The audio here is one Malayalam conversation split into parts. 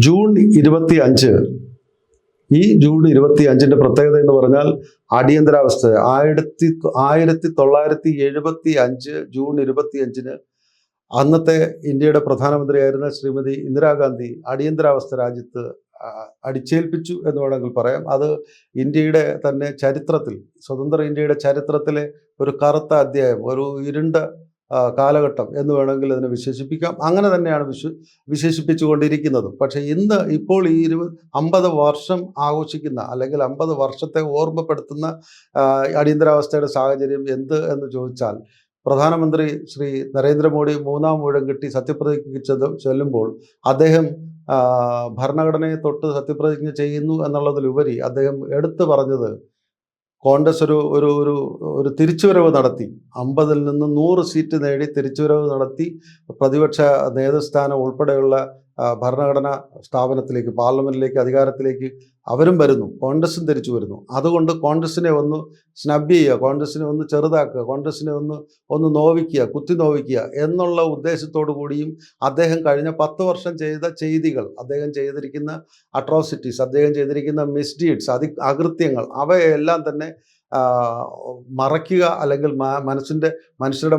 ജൂൺ 25 ഈ ജൂൺ 25-ന്റെ പ്രത്യേകത എന്ന് പറഞ്ഞാൽ അടിയന്തരാവസ്ഥ. 1975 ജൂൺ 25-ന് അന്നത്തെ ഇന്ത്യയുടെ പ്രധാനമന്ത്രിയായിരുന്ന ശ്രീമതി ഇന്ദിരാഗാന്ധി അടിയന്തരാവസ്ഥ രാജ്യത്ത് അടിച്ചേൽപ്പിച്ചു എന്ന് വേണമെങ്കിൽ പറയാം. അത് ഇന്ത്യയുടെ തന്നെ ചരിത്രത്തിൽ, സ്വതന്ത്ര ഇന്ത്യയുടെ ചരിത്രത്തിലെ ഒരു കറുത്ത അധ്യായം, ഒരു ഇരുണ്ട കാലഘട്ടം എന്ന് വേണമെങ്കിൽ അതിനെ വിശേഷിപ്പിക്കാം. അങ്ങനെ തന്നെയാണ് വിശേഷിപ്പിച്ചുകൊണ്ടിരിക്കുന്നതും. പക്ഷേ ഇപ്പോൾ ഈ 50 വർഷം ആഘോഷിക്കുന്ന, അല്ലെങ്കിൽ 50 വർഷത്തെ ഓർമ്മപ്പെടുത്തുന്ന അടിയന്തരാവസ്ഥയുടെ സാഹചര്യം എന്ത് എന്ന് ചോദിച്ചാൽ, പ്രധാനമന്ത്രി ശ്രീ നരേന്ദ്രമോദി 3-ാം ഊഴം കിട്ടി സത്യപ്രതിജ്ഞ ചെല്ലുമ്പോൾ അദ്ദേഹം ഭരണഘടനയെ തൊട്ട് സത്യപ്രതിജ്ഞ ചെയ്യുന്നു എന്നുള്ളതിലുപരി അദ്ദേഹം എടുത്തു പറഞ്ഞത്, കോൺഗ്രസ് ഒരു ഒരു ഒരു ഒരു തിരിച്ചുവരവ് നടത്തി, 50-ൽ നിന്ന് 100 സീറ്റ് നേടി തിരിച്ചുവരവ് നടത്തി പ്രതിപക്ഷ നേതൃസ്ഥാനം ഉൾപ്പെടെയുള്ള ഭരണഘടനാ സ്ഥാപനത്തിലേക്ക്, പാർലമെന്റിലേക്ക്, അധികാരത്തിലേക്ക് അവരും വരുന്നു, കോൺഗ്രസും തിരിച്ചു വരുന്നു. അതുകൊണ്ട് കോൺഗ്രസിനെ ഒന്ന് സ്നബ് ചെയ്യുക, കോൺഗ്രസിനെ ഒന്ന് ചെറുതാക്കുക, കോൺഗ്രസിനെ ഒന്ന് നോവിക്കുക, കുത്തി നോവിക്കുക എന്നുള്ള ഉദ്ദേശത്തോടു കൂടിയും അദ്ദേഹം കഴിഞ്ഞ 10 വർഷം ചെയ്ത ചെയ്തികൾ, അദ്ദേഹം ചെയ്തിരിക്കുന്ന അട്രോസിറ്റീസ്, അദ്ദേഹം ചെയ്തിരിക്കുന്ന മിസ്ഡീഡ്സ്, അകൃത്യങ്ങൾ, അവയെല്ലാം തന്നെ മറയ്ക്കുക, അല്ലെങ്കിൽ മനുഷ്യരുടെ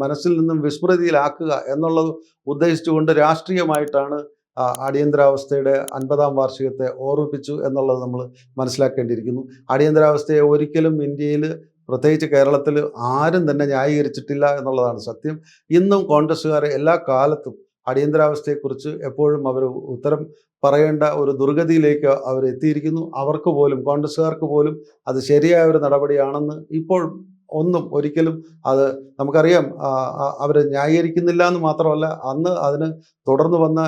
മനസ്സിൽ നിന്നും വിസ്മൃതിയിലാക്കുക എന്നുള്ളത് ഉദ്ദേശിച്ചുകൊണ്ട് രാഷ്ട്രീയമായിട്ടാണ് അടിയന്തരാവസ്ഥയുടെ 50-ാം വാർഷികത്തെ ഓർമ്മിപ്പിച്ചു എന്നുള്ളത് നമ്മൾ മനസ്സിലാക്കേണ്ടിയിരിക്കുന്നു. അടിയന്തരാവസ്ഥയെ ഒരിക്കലും ഇന്ത്യയിൽ, പ്രത്യേകിച്ച് കേരളത്തിൽ, ആരും തന്നെ ന്യായീകരിച്ചിട്ടില്ല എന്നുള്ളതാണ് സത്യം. ഇന്നും കോൺഗ്രസ്സുകാർ എല്ലാ കാലത്തും അടിയന്തരാവസ്ഥയെക്കുറിച്ച് എപ്പോഴും അവർ ഉത്തരം പറയേണ്ട ഒരു ദുർഗതിയിലേക്ക് അവർ എത്തിയിരിക്കുന്നു. അവർക്ക് പോലും, കോൺഗ്രസ്സുകാർക്ക് പോലും അത് ശരിയായ ഒരു നടപടിയാണെന്ന് ഇപ്പോൾ ഒരിക്കലും അത് നമുക്കറിയാം. അവർ ന്യായീകരിക്കുന്നില്ല എന്ന് മാത്രമല്ല, അന്ന് അതിന് തുടർന്ന് വന്ന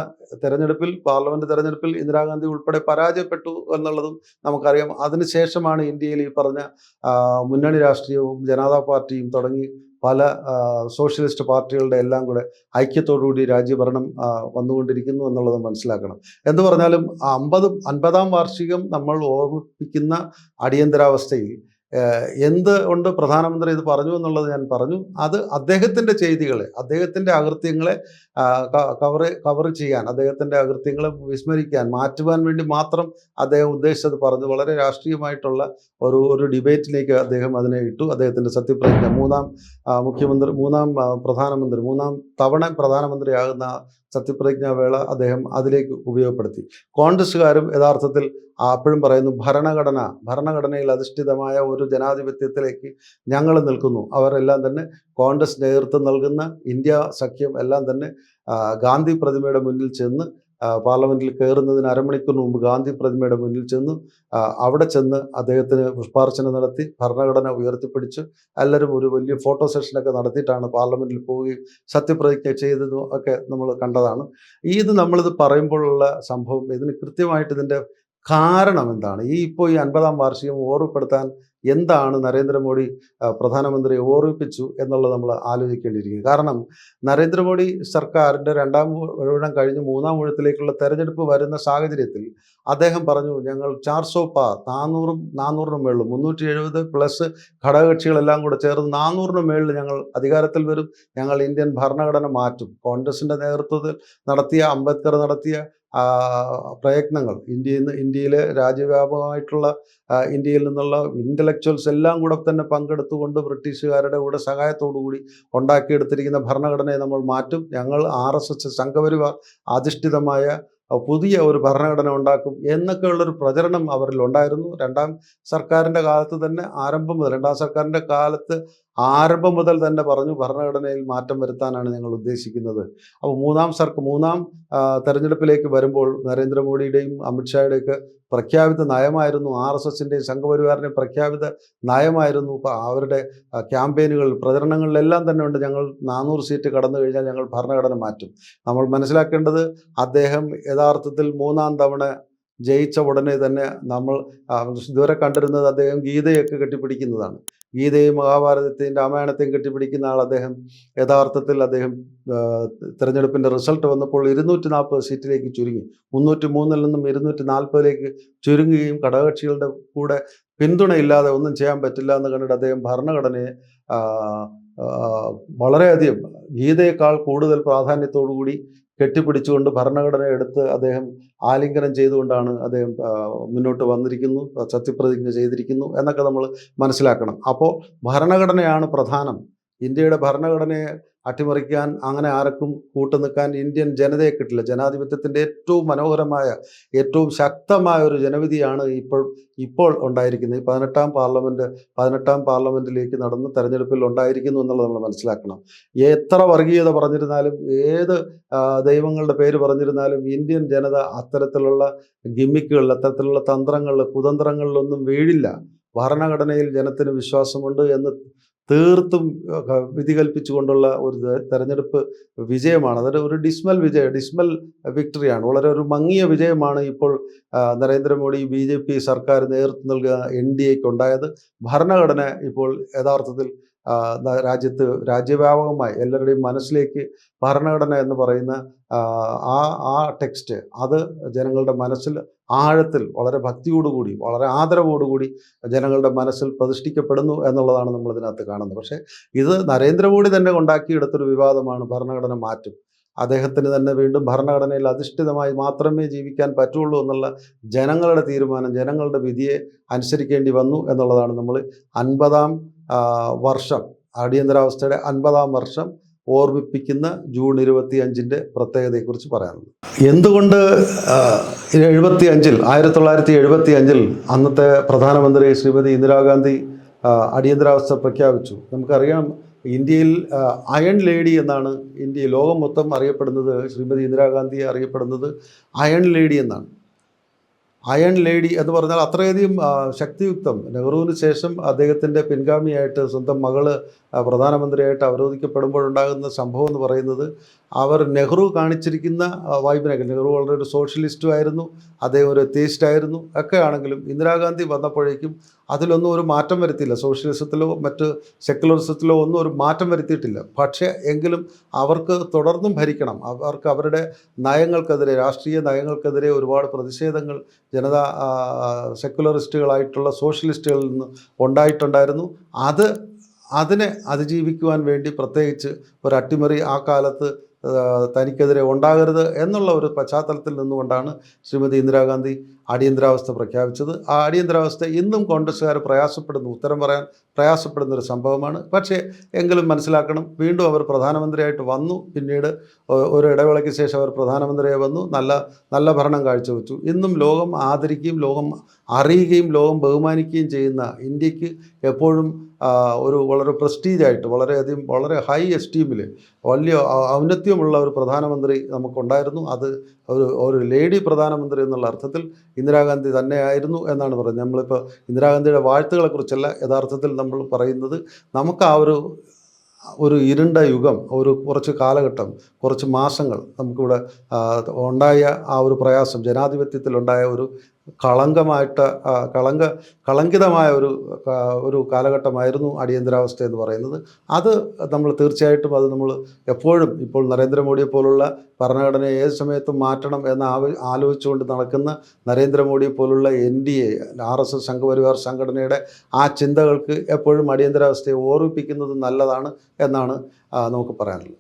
തെരഞ്ഞെടുപ്പിൽ, പാർലമെന്റ് തെരഞ്ഞെടുപ്പിൽ ഇന്ദിരാഗാന്ധി ഉൾപ്പെടെ പരാജയപ്പെട്ടു എന്നുള്ളതും നമുക്കറിയാം. അതിനുശേഷമാണ് ഇന്ത്യയിൽ ഈ പറഞ്ഞ മുന്നണി രാഷ്ട്രീയവും ജനതാ പാർട്ടിയും തുടങ്ങി പല സോഷ്യലിസ്റ്റ് പാർട്ടികളുടെ എല്ലാം കൂടെ ഐക്യത്തോടുകൂടി രാജ്യഭരണം വന്നുകൊണ്ടിരിക്കുന്നു എന്നുള്ളത് മനസ്സിലാക്കണം. എന്ന് പറഞ്ഞാലും 50-ാം വാർഷികം നമ്മൾ ഓർമ്മിപ്പിക്കുന്ന അടിയന്തരാവസ്ഥയിൽ എന്തുകൊണ്ട് പ്രധാനമന്ത്രി ഇത് പറഞ്ഞു എന്നുള്ളത് ഞാൻ പറഞ്ഞു. അത് അദ്ദേഹത്തിൻ്റെ ചെയ്തികളെ, അദ്ദേഹത്തിൻ്റെ അകൃത്യങ്ങളെ കവർ ചെയ്യാൻ, അദ്ദേഹത്തിൻ്റെ അകൃത്യങ്ങളെ വിസ്മരിക്കാൻ, മാറ്റുവാൻ വേണ്ടി മാത്രം അദ്ദേഹം ഉദ്ദേശിച്ചത് പറഞ്ഞു. വളരെ രാഷ്ട്രീയമായിട്ടുള്ള ഒരു ഡിബേറ്റിലേക്ക് അദ്ദേഹം അതിനെ ഇട്ടു. അദ്ദേഹത്തിൻ്റെ സത്യപ്രതിജ്ഞ, മൂന്നാം തവണ പ്രധാനമന്ത്രിയാകുന്ന സത്യപ്രതിജ്ഞാ വേള അദ്ദേഹം അതിലേക്ക് ഉപയോഗപ്പെടുത്തി. കോൺഗ്രസ്സുകാരും യഥാർത്ഥത്തിൽ അപ്പോഴും പറയുന്നു, ഭരണഘടനയിൽ അധിഷ്ഠിതമായ ഒരു ജനാധിപത്യത്തിലേക്ക് ഞങ്ങൾ നിൽക്കുന്നു. അവരെല്ലാം തന്നെ കോൺഗ്രസ് നേതൃത്വം നൽകുന്ന ഇന്ത്യ സഖ്യം എല്ലാം തന്നെ ഗാന്ധി പ്രതിമയുടെ മുന്നിൽ ചെന്ന്, പാർലമെന്റിൽ കയറുന്നതിന് അരമണിക്കൂറിന് മുമ്പ് ഗാന്ധി പ്രതിമയുടെ മുന്നിൽ ചെന്നു. അവിടെ ചെന്ന് അദ്ദേഹത്തിന് പുഷ്പാർച്ചന നടത്തി, ഭരണഘടന ഉയർത്തിപ്പിടിച്ച് എല്ലാവരും ഒരു വലിയ ഫോട്ടോ സെഷനൊക്കെ നടത്തിയിട്ടാണ് പാർലമെന്റിൽ പോവുകയും സത്യപ്രതിജ്ഞ ചെയ്തതും ഒക്കെ നമ്മൾ കണ്ടതാണ്. നമ്മളിത് പറയുമ്പോഴുള്ള സംഭവം, ഇതിന് കൃത്യമായിട്ട് ഇതിൻ്റെ കാരണം എന്താണ്? ഇപ്പോൾ ഈ 50-ാം വാർഷികം ഓർമ്മപ്പെടുത്താൻ എന്താണ് നരേന്ദ്രമോദി പ്രധാനമന്ത്രിയെ ഓർമ്മിപ്പിച്ചു എന്നുള്ളത് നമ്മൾ ആലോചിക്കേണ്ടിയിരിക്കുന്നു. കാരണം നരേന്ദ്രമോദി സർക്കാരിൻ്റെ 2-ാം ഊഴം കഴിഞ്ഞ് 3-ാം ഊഴത്തിലേക്കുള്ള തെരഞ്ഞെടുപ്പ് വരുന്ന സാഹചര്യത്തിൽ അദ്ദേഹം പറഞ്ഞു, ഞങ്ങൾ 400 പാർ, 400-നും മേളിൽ, 370 പ്ലസ് ഘടകകക്ഷികളെല്ലാം കൂടെ ചേർന്ന് 400-ന് മേളിൽ ഞങ്ങൾ അധികാരത്തിൽ വരും, ഞങ്ങൾ ഇന്ത്യൻ ഭരണഘടന മാറ്റും. കോൺഗ്രസിൻ്റെ നേതൃത്വത്തിൽ അംബേദ്കർ നടത്തിയ പ്രയത്നങ്ങൾ, ഇന്ത്യയിലെ രാജ്യവ്യാപകമായിട്ടുള്ള ഇന്ത്യയിൽ നിന്നുള്ള ഇൻ്റലക്ച്വൽസ് എല്ലാം കൂടെ തന്നെ പങ്കെടുത്തുകൊണ്ട് ബ്രിട്ടീഷുകാരുടെ കൂടെ സഹായത്തോടുകൂടി ഉണ്ടാക്കിയെടുത്തിരിക്കുന്ന ഭരണഘടനയെ നമ്മൾ മാറ്റും, ഞങ്ങൾ RSS സംഘപരിവാർ അധിഷ്ഠിതമായ പുതിയ ഒരു ഭരണഘടന ഉണ്ടാക്കും എന്നൊക്കെയുള്ളൊരു പ്രചരണം അവരിൽ ഉണ്ടായിരുന്നു. 2-ാം സർക്കാരിൻ്റെ കാലത്ത് തന്നെ ആരംഭം മുതൽ തന്നെ പറഞ്ഞു, ഭരണഘടനയിൽ മാറ്റം വരുത്താനാണ് ഞങ്ങൾ ഉദ്ദേശിക്കുന്നത്. അപ്പോൾ 3-ാം തെരഞ്ഞെടുപ്പിലേക്ക് വരുമ്പോൾ നരേന്ദ്രമോദിയുടെയും അമിത്ഷായുടെയൊക്കെ പ്രഖ്യാപിത നയമായിരുന്നു, RSSൻ്റെയും സംഘപരിവാറിൻ്റെയും പ്രഖ്യാപിത നയമായിരുന്നു. അവരുടെ ക്യാമ്പയിനുകൾ, പ്രചരണങ്ങളിലെല്ലാം തന്നെ ഉണ്ട്, ഞങ്ങൾ 400 സീറ്റ് കടന്നു കഴിഞ്ഞാൽ ഞങ്ങൾ ഭരണഘടന മാറ്റും. നമ്മൾ മനസ്സിലാക്കേണ്ടത്, അദ്ദേഹം യഥാർത്ഥത്തിൽ 3-ാം തവണ ജയിച്ച ഉടനെ തന്നെ നമ്മൾ ഇതുവരെ കണ്ടിരുന്നത് അദ്ദേഹം ഗീതയൊക്കെ കെട്ടിപ്പിടിക്കുന്നതാണ്. ഗീതയും മഹാഭാരതത്തെയും രാമായണത്തെയും കെട്ടിപ്പിടിക്കുന്ന ആൾ അദ്ദേഹം യഥാർത്ഥത്തിൽ തിരഞ്ഞെടുപ്പിൻ്റെ റിസൾട്ട് വന്നപ്പോൾ 240 സീറ്റിലേക്ക് ചുരുങ്ങി, 303-ൽ നിന്നും 240-ലേക്ക് ചുരുങ്ങുകയും ഘടകകക്ഷികളുടെ കൂടെ പിന്തുണയില്ലാതെ ഒന്നും ചെയ്യാൻ പറ്റില്ല എന്ന് കണ്ടിട്ട് അദ്ദേഹം ഭരണഘടനയെ വളരെയധികം ഗീതയേക്കാൾ കൂടുതൽ പ്രാധാന്യത്തോടു കൂടി കെട്ടിപ്പിടിച്ചുകൊണ്ട് ഭരണഘടന എടുത്ത് അദ്ദേഹം ആലിംഗനം ചെയ്തുകൊണ്ടാണ് അദ്ദേഹം മുന്നോട്ട് വന്നിരിക്കുന്നു, സത്യപ്രതിജ്ഞ ചെയ്തിരിക്കുന്നു എന്നൊക്കെ നമ്മൾ മനസ്സിലാക്കണം. അപ്പോൾ ഭരണഘടനയാണ് പ്രധാനം. ഇന്ത്യയുടെ ഭരണഘടനയെ അട്ടിമറിക്കാൻ അങ്ങനെ ആർക്കും കൂട്ടുനിൽക്കാൻ ഇന്ത്യൻ ജനതയെ കിട്ടില്ല. ജനാധിപത്യത്തിൻ്റെ ഏറ്റവും മനോഹരമായ, ഏറ്റവും ശക്തമായ ഒരു ജനവിധിയാണ് ഇപ്പോൾ ഉണ്ടായിരിക്കുന്നത്. ഈ 18ാം പാർലമെൻറ്റിലേക്ക് നടന്ന തെരഞ്ഞെടുപ്പിൽ ഉണ്ടായിരിക്കുന്നു എന്നുള്ളത് നമ്മൾ മനസ്സിലാക്കണം. എത്ര വർഗീയത പറഞ്ഞിരുന്നാലും, ഏത് ദൈവങ്ങളുടെ പേര് പറഞ്ഞിരുന്നാലും ഇന്ത്യൻ ജനത അത്തരത്തിലുള്ള ഗിമ്മിക്കുകളിൽ, അത്തരത്തിലുള്ള തന്ത്രങ്ങളിൽ, കുതന്ത്രങ്ങളിലൊന്നും വീഴില്ല. ഭരണഘടനയിൽ ജനത്തിന് വിശ്വാസമുണ്ട് എന്ന് തീർത്തും വിധി കൽപ്പിച്ചുകൊണ്ടുള്ള ഒരു തെരഞ്ഞെടുപ്പ് വിജയമാണ്. അതൊരു ഡിസ്മൽ വിക്ടറിയാണ്. വളരെ ഒരു മങ്ങിയ വിജയമാണ് ഇപ്പോൾ നരേന്ദ്രമോദി BJP സർക്കാർ നേതൃത്വം നൽകുക NDAക്ക് ഉണ്ടായത്. ഭരണഘടന ഇപ്പോൾ യഥാർത്ഥത്തിൽ രാജ്യവ്യാപകമായി എല്ലാവരുടെയും മനസ്സിലേക്ക് ഭരണഘടന എന്ന് പറയുന്ന ആ ടെക്സ്റ്റ് അത് ജനങ്ങളുടെ മനസ്സിൽ ആഴത്തിൽ വളരെ ഭക്തിയോടുകൂടി, വളരെ ആദരവോടുകൂടി ജനങ്ങളുടെ മനസ്സിൽ പ്രതിഷ്ഠിക്കപ്പെടുന്നു എന്നുള്ളതാണ് നമ്മൾ ഇതിനകത്ത് കാണുന്നത്. പക്ഷേ ഇത് നരേന്ദ്രമോദി തന്നെ ഉണ്ടാക്കിയെടുത്തൊരു വിവാദമാണ്. ഭരണഘടന മാറ്റും, അദ്ദേഹത്തിന് തന്നെ വീണ്ടും ഭരണഘടനയിൽ അധിഷ്ഠിതമായി മാത്രമേ ജീവിക്കാൻ പറ്റുള്ളൂ എന്നുള്ള ജനങ്ങളുടെ തീരുമാനം, ജനങ്ങളുടെ വിധിയെ അനുസരിക്കേണ്ടി വന്നു എന്നുള്ളതാണ് നമ്മൾ 50ാം വർഷം, അടിയന്തരാവസ്ഥയുടെ 50ാം വർഷം ഓർമ്മിപ്പിക്കുന്ന ജൂൺ 25-ൻ്റെ പ്രത്യേകതയെക്കുറിച്ച് പറയാനുള്ളത്. എന്തുകൊണ്ട് 1975 അന്നത്തെ പ്രധാനമന്ത്രി ശ്രീമതി ഇന്ദിരാഗാന്ധി അടിയന്തരാവസ്ഥ പ്രഖ്യാപിച്ചു? നമുക്കറിയാം, ഇന്ത്യയിൽ അയൺ ലേഡി എന്നാണ് ലോകം മൊത്തം അറിയപ്പെടുന്നത്. ശ്രീമതി ഇന്ദിരാഗാന്ധിയെ അറിയപ്പെടുന്നത് അയൺ ലേഡി എന്നാണ്. അയൺ ലേഡി എന്ന് പറഞ്ഞാൽ അത്രയധികം ശക്തിയുക്തം. നെഹ്റുവിന് ശേഷം അദ്ദേഹത്തിൻ്റെ പിൻഗാമിയായിട്ട് സ്വന്തം മകള് പ്രധാനമന്ത്രിയായിട്ട് അവരോധിക്കപ്പെടുമ്പോഴുണ്ടാകുന്ന സംഭവം എന്ന് പറയുന്നത്, നെഹ്റു കാണിച്ചിരിക്കുന്ന വൈബിനൊക്കെ, നെഹ്റു വളരെ ഒരു സോഷ്യലിസ്റ്റും ആയിരുന്നു, അദ്ദേഹം ഒരു എത്തീസ്റ്റായിരുന്നു ഒക്കെ ആണെങ്കിലും ഇന്ദിരാഗാന്ധി വന്നപ്പോഴേക്കും അതിലൊന്നും ഒരു മാറ്റം വരുത്തിയില്ല. സോഷ്യലിസത്തിലോ മറ്റ് സെക്കുലറിസത്തിലോ ഒന്നും ഒരു മാറ്റം വരുത്തിയിട്ടില്ല. പക്ഷേ എങ്കിലും അവർക്ക് തുടർന്നും ഭരിക്കണം. അവർക്ക് അവരുടെ നയങ്ങൾക്കെതിരെ, രാഷ്ട്രീയ നയങ്ങൾക്കെതിരെ ഒരുപാട് പ്രതിഷേധങ്ങൾ സെക്കുലറിസ്റ്റുകളായിട്ടുള്ള സോഷ്യലിസ്റ്റുകളിൽ നിന്ന് ഉണ്ടായിട്ടുണ്ടായിരുന്നു. അതിനെ അതിജീവിക്കുവാൻ വേണ്ടി പ്രത്യേകിച്ച് ഒരു അട്ടിമറി ആ കാലത്ത് തനിക്കെതിരെ ഉണ്ടാകരുത് എന്നുള്ള ഒരു പശ്ചാത്തലത്തിൽ നിന്നുകൊണ്ടാണ് ശ്രീമതി ഇന്ദിരാഗാന്ധി അടിയന്തരാവസ്ഥ പ്രഖ്യാപിച്ചത്. ആ അടിയന്തരാവസ്ഥ ഇന്നും കോൺഗ്രസ്സുകാർ ഉത്തരം പറയാൻ പ്രയാസപ്പെടുന്നൊരു സംഭവമാണ്. പക്ഷേ എങ്കിലും മനസ്സിലാക്കണം, വീണ്ടും അവർ പ്രധാനമന്ത്രിയായിട്ട് വന്നു. പിന്നീട് ഒരു ഇടവേളയ്ക്ക് ശേഷം അവർ പ്രധാനമന്ത്രിയായി വന്നു. നല്ല ഭരണം കാഴ്ചവെച്ചു. ഇന്നും ലോകം ആദരിക്കുകയും ലോകം അറിയുകയും ലോകം ബഹുമാനിക്കുകയും ചെയ്യുന്ന ഇന്ത്യക്ക് എപ്പോഴും വളരെ പ്രസ്റ്റീജായിട്ട്, വളരെ ഹൈ എസ്റ്റീമിൽ, വലിയ ഔന്നത്യമുള്ള ഒരു പ്രധാനമന്ത്രി നമുക്കുണ്ടായിരുന്നു. അത് ഒരു ലേഡി പ്രധാനമന്ത്രി എന്നുള്ള അർത്ഥത്തിൽ ഇന്ദിരാഗാന്ധി തന്നെയായിരുന്നു എന്നാണ് പറയുന്നത്. നമ്മളിപ്പോൾ ഇന്ദിരാഗാന്ധിയുടെ വാഴ്ത്തുകളെക്കുറിച്ചല്ല യഥാർത്ഥത്തിൽ നമ്മൾ പറയുന്നത്. നമുക്ക് ആ ഒരു ഇരുണ്ട യുഗം, കുറച്ച് കാലഘട്ടം, കുറച്ച് മാസങ്ങൾ നമുക്കിവിടെ ഉണ്ടായ ആ ഒരു പ്രയാസം, ജനാധിപത്യത്തിലുണ്ടായ ഒരു കളങ്കിതമായ ഒരു കാലഘട്ടമായിരുന്നു അടിയന്തരാവസ്ഥ എന്ന് പറയുന്നത്. അത് നമ്മൾ തീർച്ചയായിട്ടും നമ്മൾ എപ്പോഴും ഇപ്പോൾ നരേന്ദ്രമോദിയെ പോലുള്ള ഭരണഘടനയെ ഏത് സമയത്തും മാറ്റണം എന്ന് ആലോചിച്ചുകൊണ്ട് നടക്കുന്ന നരേന്ദ്രമോദിയെ പോലുള്ള NDA, RSS സംഘപരിവാർ സംഘടനയുടെ ആ ചിന്തകൾക്ക് എപ്പോഴും അടിയന്തരാവസ്ഥയെ ഓർമ്മിപ്പിക്കുന്നത് നല്ലതാണ് എന്നാണ് നമുക്ക് പറയാനുള്ളത്.